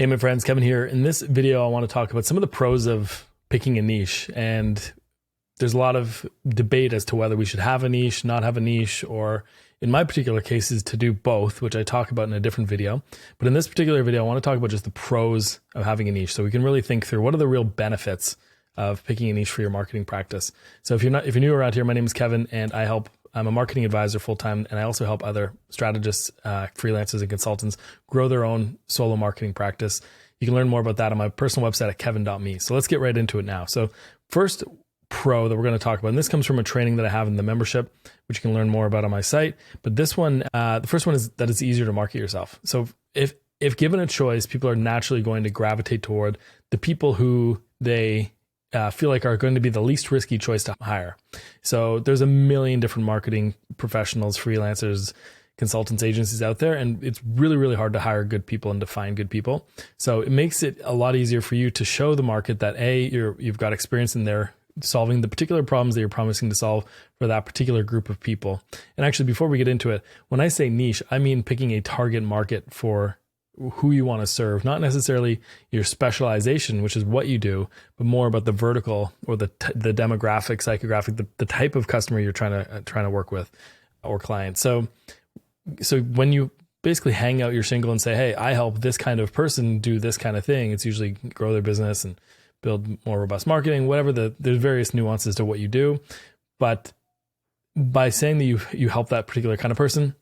Hey, my friends, Kevin here. In this video, I want to talk about some of the pros of picking a niche. And there's a lot of debate as to whether we should have a niche, not have a niche, or in my particular cases, to do both, which I talk about in a different video. But in this particular video, I want to talk about just the pros of having a niche. So we can really think through what are the real benefits of picking a niche for your marketing practice. So if you're new around here, my name is Kevin, and I'm a marketing advisor full-time, and I also help other strategists, freelancers, and consultants grow their own solo marketing practice. You can learn more about that on my personal website at kevin.me. So let's get right into it now. So first pro that we're going to talk about, and this comes from a training that I have in the membership, which you can learn more about on my site. But this one, the first one is that it's easier to market yourself. So if given a choice, people are naturally going to gravitate toward the people who they feel like are going to be the least risky choice to hire. So there's a million different marketing professionals, freelancers, consultants, agencies out there, and it's really, really hard to hire good people and to find good people. So it makes it a lot easier for you to show the market that you've got experience in there solving the particular problems that you're promising to solve for that particular group of people. And actually, before we get into it, when I say niche, I mean picking a target market for who you want to serve, not necessarily your specialization, which is what you do, but more about the vertical or the demographic, psychographic, the type of customer you're trying to work with or client. So when you basically hang out your shingle and say, hey, I help this kind of person do this kind of thing, it's usually grow their business and build more robust marketing, whatever there's various nuances to what you do. But by saying that you help that particular kind of person,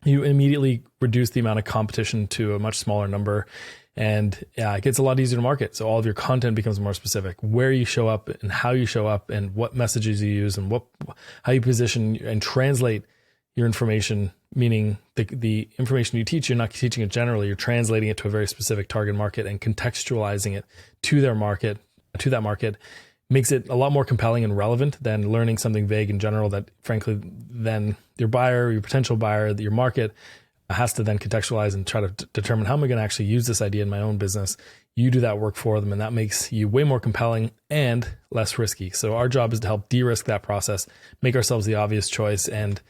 you immediately reduce the amount of competition to a much smaller number, and it gets a lot easier to market. So all of your content becomes more specific, where you show up and how you show up and what messages you use and how you position and translate your information, meaning the information you teach, you're not teaching it generally, you're translating it to a very specific target market and contextualizing it to that market. Makes it a lot more compelling and relevant than learning something vague in general that, frankly, then your potential buyer, your market has to then contextualize and try to determine how am I going to actually use this idea in my own business. You do that work for them, and that makes you way more compelling and less risky. So our job is to help de-risk that process, make ourselves the obvious choice, and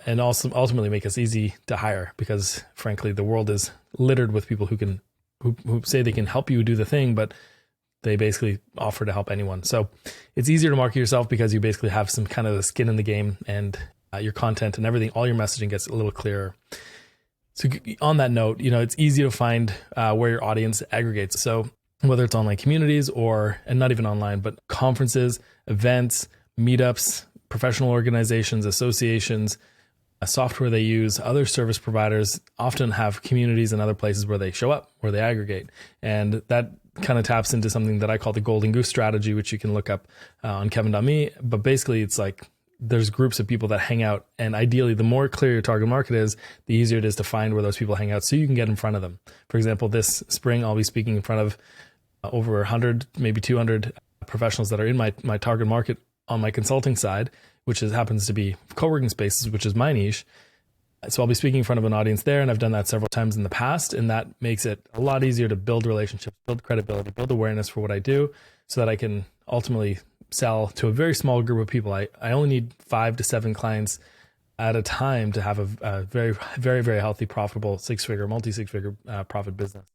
also ultimately make us easy to hire, because, frankly, the world is littered with people who say they can help you do the thing, but they basically offer to help anyone. So it's easier to market yourself because you basically have some kind of skin in the game, and your content and everything, all your messaging gets a little clearer. So on that note, it's easy to find where your audience aggregates. So whether it's online communities and not even online, but conferences, events, meetups, professional organizations, associations, software they use, other service providers often have communities and other places where they show up, where they aggregate. And that kind of taps into something that I call the golden goose strategy, which you can look up on kevin.me. But basically, it's like there's groups of people that hang out. And ideally, the more clear your target market is, the easier it is to find where those people hang out so you can get in front of them. For example, this spring, I'll be speaking in front of over 100, maybe 200 professionals that are in my target market on my consulting side, which happens to be co-working spaces, which is my niche. So I'll be speaking in front of an audience there, and I've done that several times in the past, and that makes it a lot easier to build relationships, build credibility, build awareness for what I do, so that I can ultimately sell to a very small group of people. I only need 5 to 7 clients at a time to have a very, very, very healthy, profitable multi-six-figure profit business.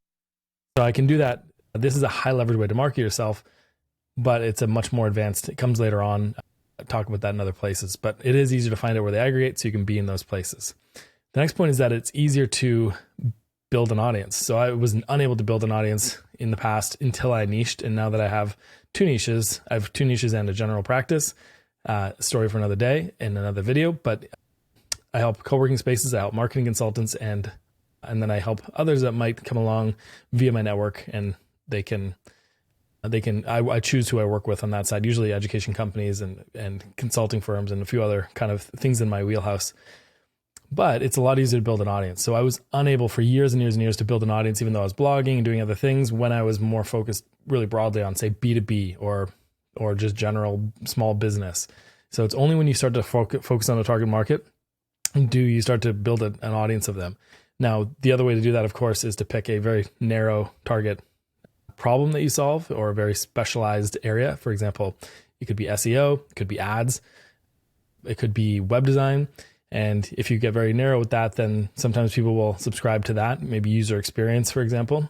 So I can do that. This is a high leverage way to market yourself, but it's a much more advanced. It comes later on. I'll talk about that in other places, but it is easier to find out where they aggregate so you can be in those places. The next point is that it's easier to build an audience. So I was unable to build an audience in the past until I niched. And now that I have 2 niches, I have 2 niches and a general practice, story for another day in another video, but I help co-working spaces, I help marketing consultants, and then I help others that might come along via my network, and I choose who I work with on that side, usually education companies and consulting firms and a few other kind of things in my wheelhouse. But it's a lot easier to build an audience. So I was unable for years and years and years to build an audience, even though I was blogging and doing other things, when I was more focused really broadly on, say, B2B or just general small business. So it's only when you start to focus on a target market do you start to build an audience of them. Now, the other way to do that, of course, is to pick a very narrow target problem that you solve, or a very specialized area. For example, it could be SEO, it could be ads, it could be web design. And if you get very narrow with that, then sometimes people will subscribe to that, maybe user experience, for example.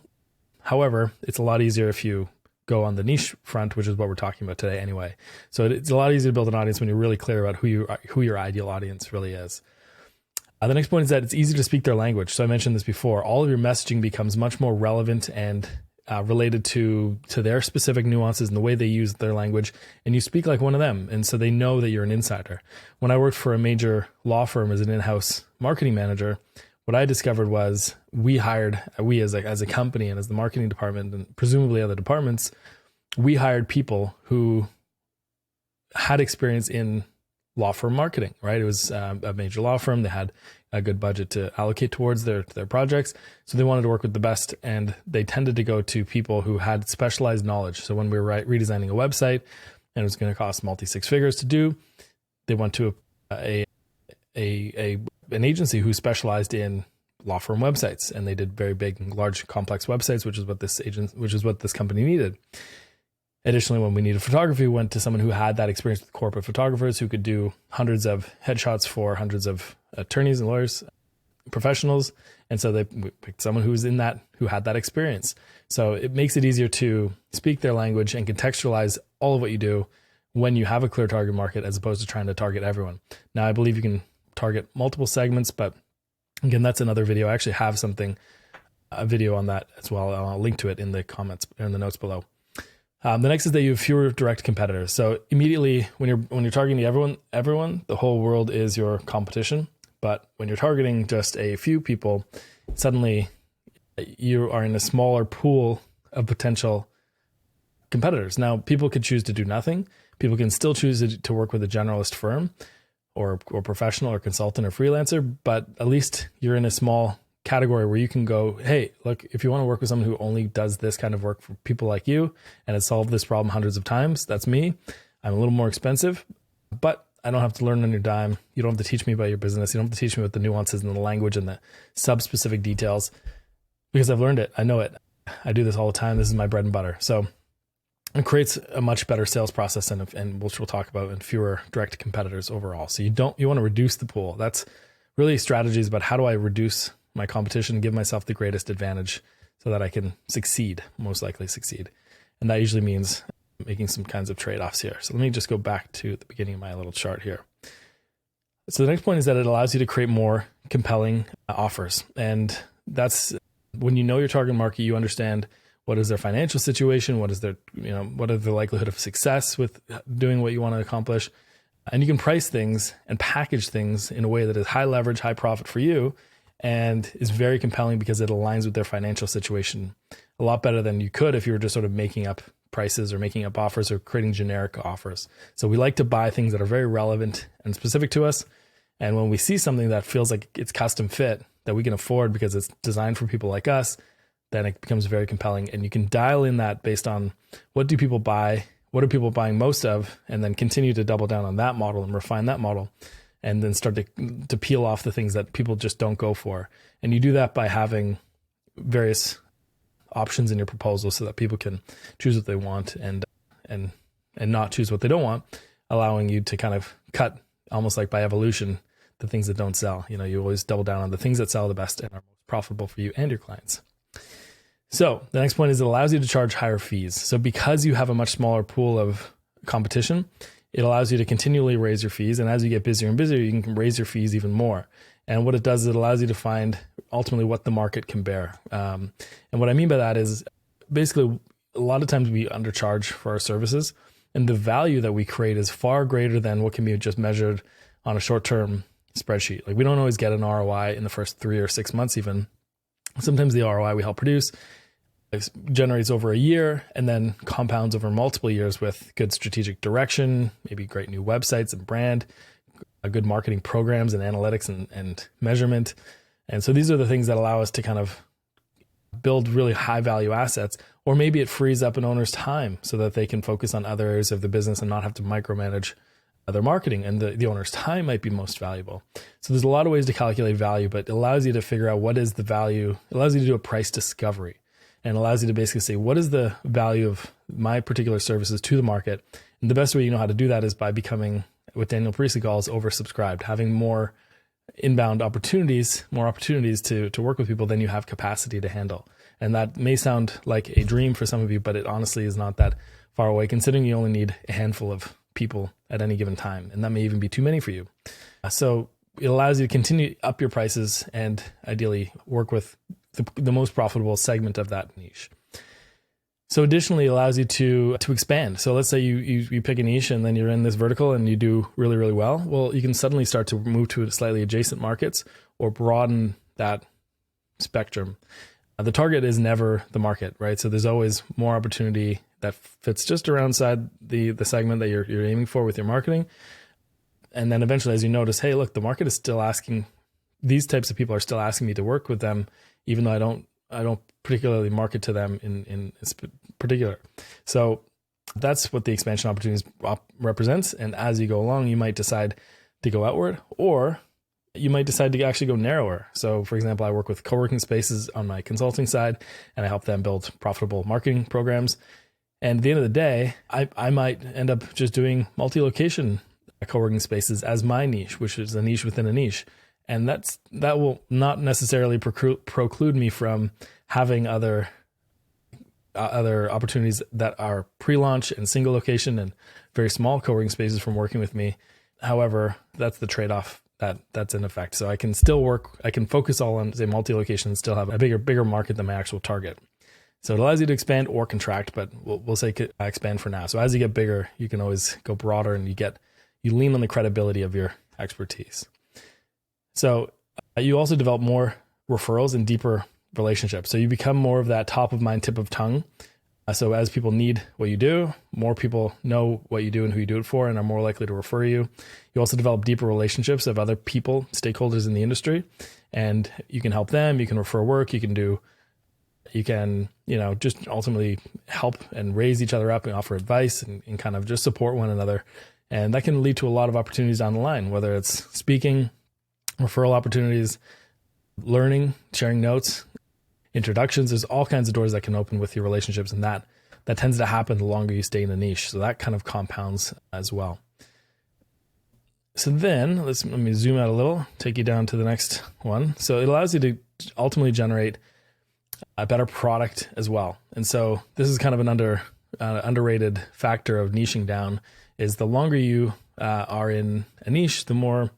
However, it's a lot easier if you go on the niche front, which is what we're talking about today anyway. So it's a lot easier to build an audience when you're really clear about who your ideal audience really is. The next point is that it's easy to speak their language. So I mentioned this before. All of your messaging becomes much more relevant and related to their specific nuances and the way they use their language, and you speak like one of them. And so they know that you're an insider. When I worked for a major law firm as an in-house marketing manager, what I discovered was we as a company and as the marketing department and presumably other departments, we hired people who had experience in law firm marketing, right? It was a major law firm. They had a good budget to allocate towards their projects. So they wanted to work with the best, and they tended to go to people who had specialized knowledge. So when we were redesigning a website and it was going to cost multi-six figures to do, they went to an agency who specialized in law firm websites, and they did very big, large, complex websites, which is what this company needed. Additionally, when we needed photography, we went to someone who had that experience with corporate photographers who could do hundreds of headshots for hundreds of attorneys and lawyers, professionals. And so we picked someone who had that experience. So it makes it easier to speak their language and contextualize all of what you do when you have a clear target market, as opposed to trying to target everyone. Now, I believe you can target multiple segments, but again, that's another video. I actually have a video on that as well. I'll link to it in the comments or in the notes below. The next is that you have fewer direct competitors. So immediately when you're targeting everyone, the whole world is your competition. But when you're targeting just a few people, suddenly you are in a smaller pool of potential competitors. Now, people could choose to do nothing. People can still choose to work with a generalist firm or professional or consultant or freelancer, but at least you're in a small category where you can go, hey, look, if you want to work with someone who only does this kind of work for people like you and has solved this problem hundreds of times, that's me. I'm a little more expensive, but I don't have to learn on your dime. You don't have to teach me about your business. You don't have to teach me about the nuances and the language and the sub-specific details, because I've learned it. I know it. I do this all the time. This is my bread and butter. So it creates a much better sales process and which we'll talk about, and fewer direct competitors overall. So you want to reduce the pool. That's really strategies about how do I reduce my competition, give myself the greatest advantage so that I can most likely succeed. And that usually means making some kinds of trade-offs here. So let me just go back to the beginning of my little chart here. So the next point is that it allows you to create more compelling offers. And that's when you know your target market, you understand what is their financial situation, what is their, what are the likelihood of success with doing what you want to accomplish. And you can price things and package things in a way that is high leverage, high profit for you, and is very compelling because it aligns with their financial situation a lot better than you could if you were just sort of making up prices or making up offers or creating generic offers. So we like to buy things that are very relevant and specific to us. And when we see something that feels like it's custom fit that we can afford because it's designed for people like us, then it becomes very compelling. And you can dial in that based on what do people buy, what are people buying most of, and then continue to double down on that model and refine that model, and then start to peel off the things that people just don't go for. And you do that by having various options in your proposal so that people can choose what they want and not choose what they don't want, allowing you to kind of cut, almost like by evolution, the things that don't sell. You always double down on the things that sell the best and are most profitable for you and your clients. So the next point is it allows you to charge higher fees. So because you have a much smaller pool of competition, it allows you to continually raise your fees. And as you get busier and busier, you can raise your fees even more. And what it does is it allows you to find ultimately what the market can bear. And what I mean by that is basically a lot of times we undercharge for our services, and the value that we create is far greater than what can be just measured on a short-term spreadsheet. Like we don't always get an ROI in the first 3 or 6 months even. Sometimes the ROI we help produce generates over a year and then compounds over multiple years with good strategic direction, maybe great new websites and brand, good marketing programs and analytics and measurement. And so these are the things that allow us to kind of build really high value assets, or maybe it frees up an owner's time so that they can focus on other areas of the business and not have to micromanage their marketing, and the owner's time might be most valuable. So there's a lot of ways to calculate value, but it allows you to figure out what is the value. It allows you to do a price discovery, and allows you to basically say, what is the value of my particular services to the market? And the best way you know how to do that is by becoming, what Daniel Parisi calls, oversubscribed, having more opportunities to work with people than you have capacity to handle. And that may sound like a dream for some of you, but it honestly is not that far away, considering you only need a handful of people at any given time. And that may even be too many for you. So it allows you to continue up your prices and ideally work with the most profitable segment of that niche. So additionally, it allows you to expand. So let's say you pick a niche and then you're in this vertical and you do really, really well. Well, you can suddenly start to move to slightly adjacent markets or broaden that spectrum. The target is never the market, right? So there's always more opportunity that fits just around inside the segment that you're aiming for with your marketing. And then eventually, as you notice, hey, look, the market is still asking, these types of people are still asking me to work with them, even though I don't particularly market to them in particular. So that's what the expansion opportunities represents. And as you go along, you might decide to go outward, or you might decide to actually go narrower. So for example, I work with co-working spaces on my consulting side, and I help them build profitable marketing programs. And at the end of the day, I might end up just doing multi-location co-working spaces as my niche, which is a niche within a niche. And that will not necessarily preclude me from having other opportunities that are pre-launch and single location and very small co-working spaces from working with me. However, that's the trade-off that's in effect. So I can still I can focus all on, say, multi-location and still have a bigger market than my actual target. So it allows you to expand or contract, but we'll say expand for now. So as you get bigger, you can always go broader and you lean on the credibility of your expertise. So you also develop more referrals and deeper relationships. So you become more of that top of mind, tip of tongue. So as people need what you do, more people know what you do and who you do it for and are more likely to refer you. You also develop deeper relationships of other people, stakeholders in the industry, and you can help them. You can refer work. You can, just ultimately help and raise each other up and offer advice and kind of just support one another. And that can lead to a lot of opportunities down the line, whether it's speaking, referral opportunities, learning, sharing notes, introductions. There's all kinds of doors that can open with your relationships, and that tends to happen the longer you stay in a niche. So that kind of compounds as well. So then let me zoom out a little, take you down to the next one. So it allows you to ultimately generate a better product as well. And so this is kind of an underrated factor of niching down, is the longer you are in a niche, the more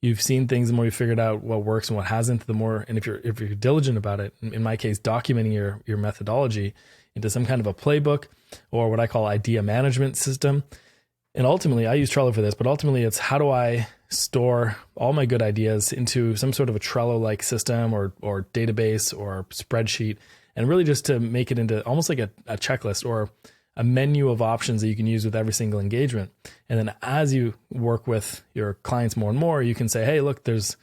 you've seen things, the more you've figured out what works and what hasn't, the more, and if you're diligent about it, in my case, documenting your methodology into some kind of a playbook or what I call idea management system. And ultimately, I use Trello for this, but ultimately it's how do I store all my good ideas into some sort of a Trello-like system or database or spreadsheet, and really just to make it into almost like a checklist or a menu of options that you can use with every single engagement. And then as you work with your clients more and more, you can say, hey, look, there's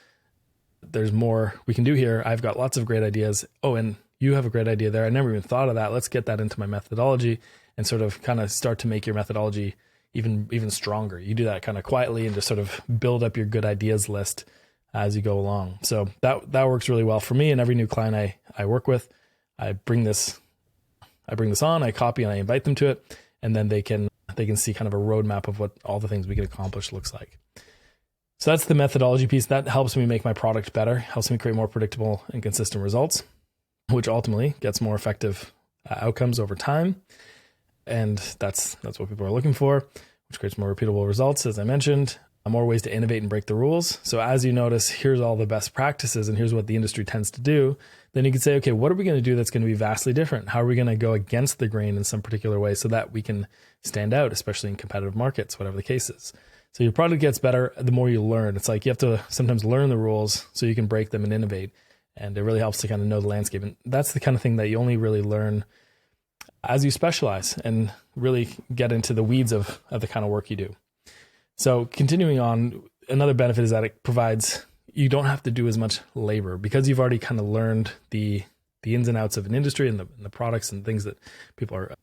more we can do here. I've got lots of great ideas. Oh, and you have a great idea there. I never even thought of that. Let's get that into my methodology and sort of kind of start to make your methodology even stronger. You do that kind of quietly and just sort of build up your good ideas list as you go along. So that works really well for me and every new client I work with. I bring this on, I copy and I invite them to it, and then they can see kind of a roadmap of what all the things we can accomplish looks like. So that's the methodology piece. That helps me make my product better, helps me create more predictable and consistent results, which ultimately gets more effective outcomes over time. And that's what people are looking for, which creates more repeatable results, as I mentioned. More ways to innovate and break the rules. So as you notice, here's all the best practices and here's what the industry tends to do. Then you can say, okay, what are we going to do that's going to be vastly different? How are we going to go against the grain in some particular way so that we can stand out, especially in competitive markets, whatever the case is. So your product gets better the more you learn. It's like you have to sometimes learn the rules so you can break them and innovate. And it really helps to kind of know the landscape. And that's the kind of thing that you only really learn as you specialize and really get into the weeds of the kind of work you do. So continuing on, another benefit is that it provides, you don't have to do as much labor because you've already kind of learned the ins and outs of an industry and the products and things that people are,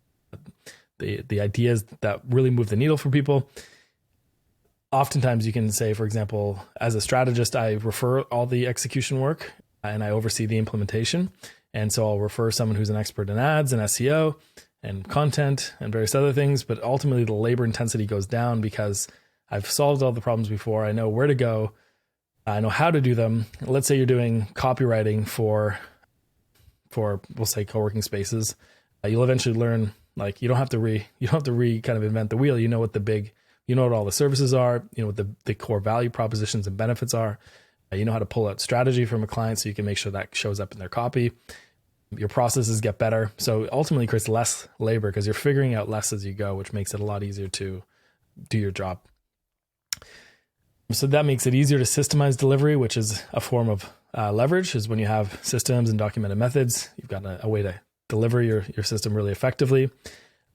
the ideas that really move the needle for people. Oftentimes you can say, for example, as a strategist, I refer all the execution work and I oversee the implementation. And so I'll refer someone who's an expert in ads and SEO and content and various other things. But ultimately the labor intensity goes down because I've solved all the problems before. I know where to go. I know how to do them. Let's say you're doing copywriting for for, we'll say, co-working spaces, you'll eventually learn, like, you don't have to kind of invent the wheel. You know what what all the services are, you know what the core value propositions and benefits are. You know how to pull out strategy from a client so you can make sure that shows up in their copy. Your processes get better. So ultimately it creates less labor because you're figuring out less as you go, which makes it a lot easier to do your job. So that makes it easier to systemize delivery, which is a form of leverage, is when you have systems and documented methods, you've got a way to deliver your system really effectively.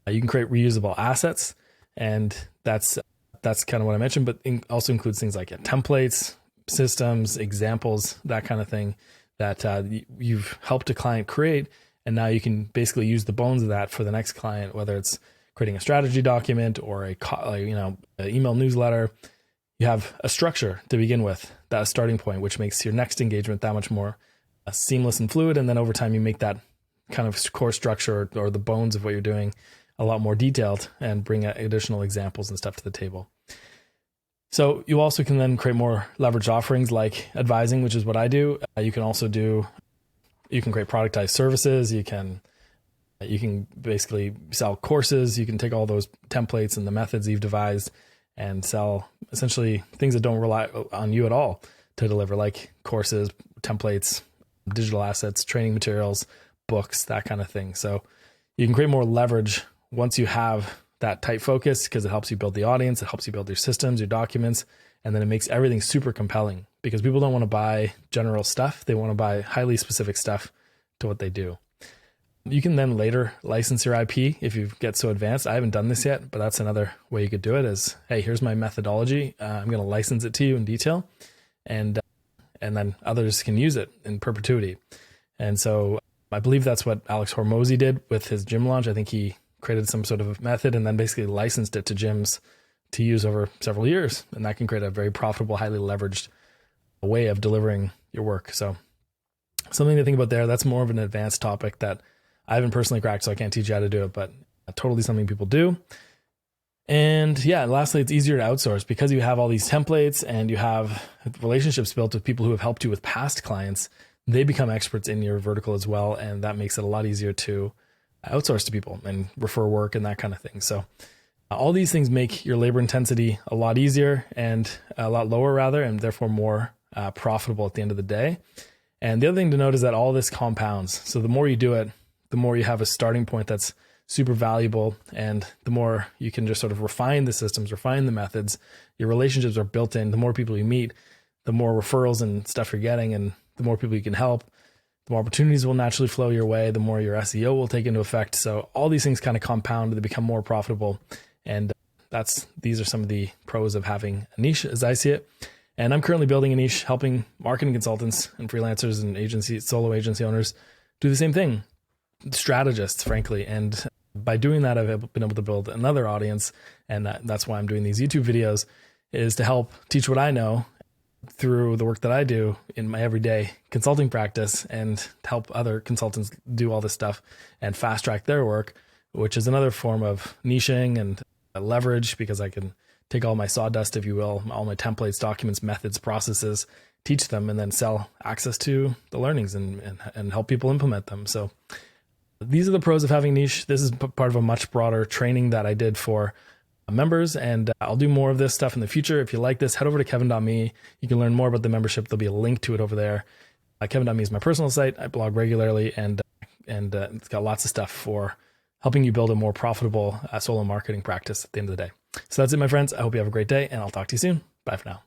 You can create reusable assets, and that's kind of what I mentioned, but also includes things like templates, systems, examples, that kind of thing that you've helped a client create. And now you can basically use the bones of that for the next client, whether it's creating a strategy document or an email newsletter. You have a structure to begin with, that starting point, which makes your next engagement that much more seamless and fluid. And then over time, you make that kind of core structure or the bones of what you're doing a lot more detailed and bring additional examples and stuff to the table. So you also can then create more leveraged offerings like advising, which is what I do. You can create productized services. You can basically sell courses. You can take all those templates and the methods you've devised and sell essentially things that don't rely on you at all to deliver, like courses, templates, digital assets, training materials, books, that kind of thing. So you can create more leverage once you have that tight focus, because it helps you build the audience, it helps you build your systems, your documents, and then it makes everything super compelling because people don't want to buy general stuff. They want to buy highly specific stuff to what they do. You can then later license your IP if you get so advanced. I haven't done this yet, but that's another way you could do it is, hey, here's my methodology. I'm going to license it to you in detail, and then others can use it in perpetuity. And so I believe that's what Alex Hormozy did with his gym launch. I think he created some sort of method and then basically licensed it to gyms to use over several years. And that can create a very profitable, highly leveraged way of delivering your work. So something to think about there. That's more of an advanced topic that I haven't personally cracked, so I can't teach you how to do it, but totally something people do. And yeah, lastly, it's easier to outsource because you have all these templates and you have relationships built with people who have helped you with past clients. They become experts in your vertical as well. And that makes it a lot easier to outsource to people and refer work and that kind of thing. So all these things make your labor intensity a lot easier and a lot lower rather, and therefore more profitable at the end of the day. And the other thing to note is that all this compounds. So the more you do it, the more you have a starting point that's super valuable, and the more you can just sort of refine the systems, refine the methods, your relationships are built in. The more people you meet, the more referrals and stuff you're getting, and the more people you can help, the more opportunities will naturally flow your way, the more your SEO will take into effect. So all these things kind of compound, they become more profitable. And these are some of the pros of having a niche as I see it. And I'm currently building a niche, helping marketing consultants and freelancers and solo agency owners do the same thing. Strategists, frankly. And by doing that, I've been able to build another audience. And that's why I'm doing these YouTube videos, is to help teach what I know through the work that I do in my everyday consulting practice, and to help other consultants do all this stuff and fast track their work, which is another form of niching and leverage, because I can take all my sawdust, if you will, all my templates, documents, methods, processes, teach them, and then sell access to the learnings and help people implement them. So these are the pros of having niche. This is part of a much broader training that I did for members, and I'll do more of this stuff in the future. If you like this, head over to kevin.me. You can learn more about the membership. There'll be a link to it over there. Kevin.me is my personal site. I blog regularly, and it's got lots of stuff for helping you build a more profitable solo marketing practice at the end of the day. So that's it, my friends. I hope you have a great day, and I'll talk to you soon. Bye for now.